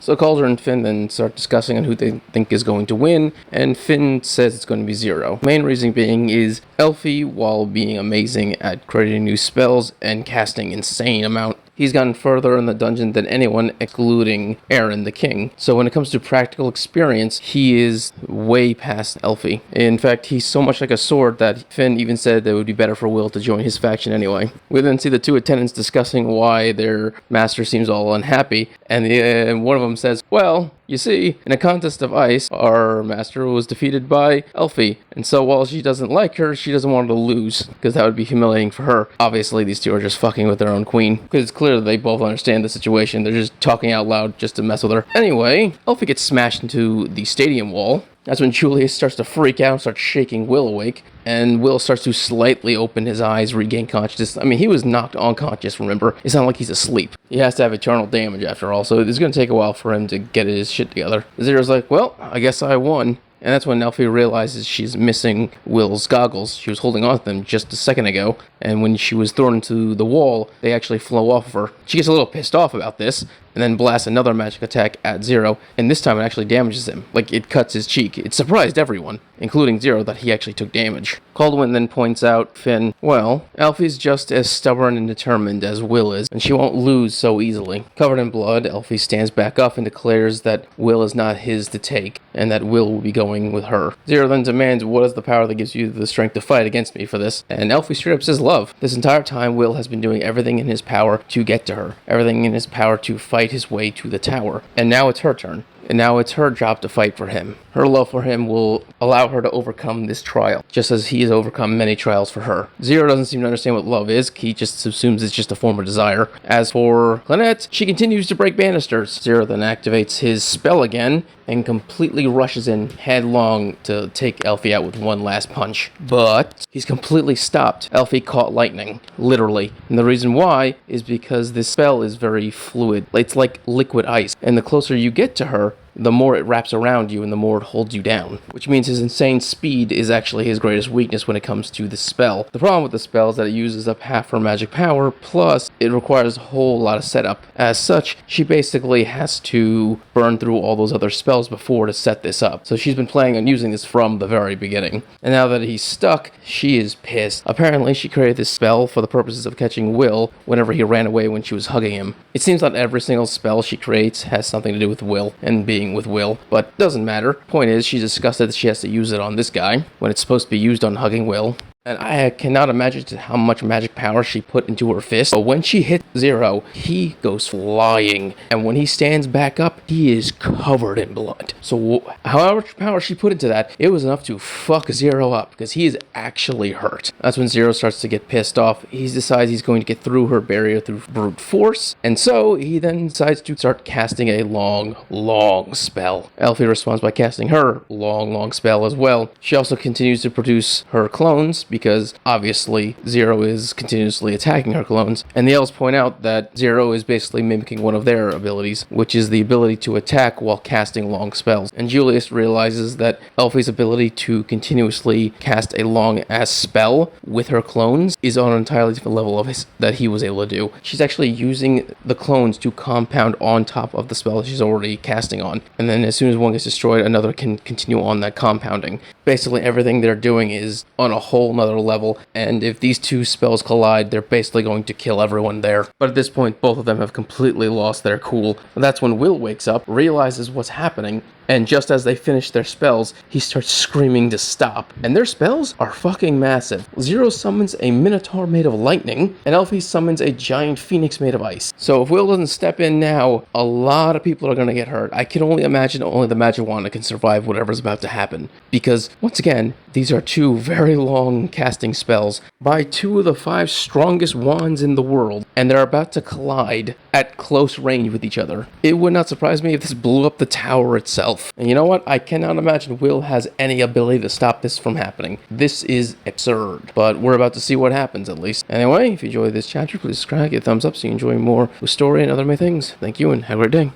So Calder and Finn then start discussing on who they think is going to win, and Finn says it's going to be Zero. Main reason being is Elfie, while being amazing at creating new spells and casting insane amount, he's gotten further in the dungeon than anyone, excluding Aaron the King. So when it comes to practical experience, he is way past Elfie. In fact, he's so much like a sword that Finn even said that it would be better for Will to join his faction anyway. We then see the two attendants discussing why their master seems all unhappy, and one of them says, well, you see, in a contest of ice, our master was defeated by Elfie, and so while she doesn't like her, she doesn't want her to lose, because that would be humiliating for her. Obviously, these two are just fucking with their own queen, because it's clear that they both understand the situation. They're just talking out loud just to mess with her. Anyway, Elfie gets smashed into the stadium wall. That's when Julius starts to freak out, starts shaking Will awake, and Will starts to slightly open his eyes, regain consciousness. I mean, he was knocked unconscious, remember? It's not like he's asleep. He has to have eternal damage after all, so it's going to take a while for him to get his shit together. Zero's like, well, I guess I won. And that's when Elfie realizes she's missing Will's goggles. She was holding on to them just a second ago, and when she was thrown into the wall, they actually flow off of her. She gets a little pissed off about this, and then blasts another magic attack at Zero, and this time it actually damages him. Like, it cuts his cheek. It surprised everyone, including Zero, that he actually took damage. Caldwin then points out Finn, well, Elfie's just as stubborn and determined as Will is, and she won't lose so easily. Covered in blood, Elfie stands back up and declares that Will is not his to take, and that Will will be going with her. Zero then demands, what is the power that gives you the strength to fight against me for this? And Elfie straight up says love. This entire time, Will has been doing everything in his power to get to her, everything in his power to fight his way to the tower. And now it's her turn. And now it's her job to fight for him. Her love for him will allow her to overcome this trial, just as he has overcome many trials for her. Zero doesn't seem to understand what love is. He just assumes it's just a form of desire. As for Lynette, she continues to break banisters. Zero then activates his spell again and completely rushes in headlong to take Elfie out with one last punch. But he's completely stopped. Elfie caught lightning, literally. And the reason why is because this spell is very fluid. It's like liquid ice. And the closer you get to her, the more it wraps around you and the more it holds you down. Which means his insane speed is actually his greatest weakness when it comes to the spell. The problem with the spell is that it uses up half her magic power, plus it requires a whole lot of setup. As such, she basically has to burn through all those other spells before to set this up. So she's been planning on using this from the very beginning. And now that he's stuck, she is pissed. Apparently, she created this spell for the purposes of catching Will whenever he ran away when she was hugging him. It seems that every single spell she creates has something to do with Will and being with Will, but doesn't matter. Point is, she's disgusted that she has to use it on this guy when it's supposed to be used on hugging Will. And I cannot imagine how much magic power she put into her fist. But when she hits Zero, he goes flying. And when he stands back up, he is covered in blood. So however much power she put into that, it was enough to fuck Zero up, because he is actually hurt. That's when Zero starts to get pissed off. He decides he's going to get through her barrier through brute force. And so he then decides to start casting a long spell. Elfie responds by casting her long spell as well. She also continues to produce her clones, because obviously Zero is continuously attacking her clones. And the elves point out that Zero is basically mimicking one of their abilities, which is the ability to attack while casting long spells. And Julius realizes that Elfie's ability to continuously cast a long-ass spell with her clones is on an entirely different level of that he was able to do. She's actually using the clones to compound on top of the spell she's already casting on. And then as soon as one gets destroyed, another can continue on that compounding. Basically everything they're doing is on a whole nother level, and if these two spells collide, they're basically going to kill everyone there. But at this point, both of them have completely lost their cool. And that's when Will wakes up, realizes what's happening, and just as they finish their spells, he starts screaming to stop. And their spells are fucking massive. Zero summons a Minotaur made of lightning, and Elfie summons a giant phoenix made of ice. So if Will doesn't step in now, a lot of people are going to get hurt. I can only imagine only the Magic Wand can survive whatever's about to happen. Because, once again, these are two very long casting spells by two of the 5 strongest wands in the world, and they're about to collide at close range with each other. It would not surprise me if this blew up the tower itself. And you know what? I cannot imagine Will has any ability to stop this from happening. This is absurd. But we're about to see what happens, at least. Anyway, if you enjoyed this chapter, please subscribe, give a thumbs up so you enjoy more Wistoria and other things. Thank you, and have a great day.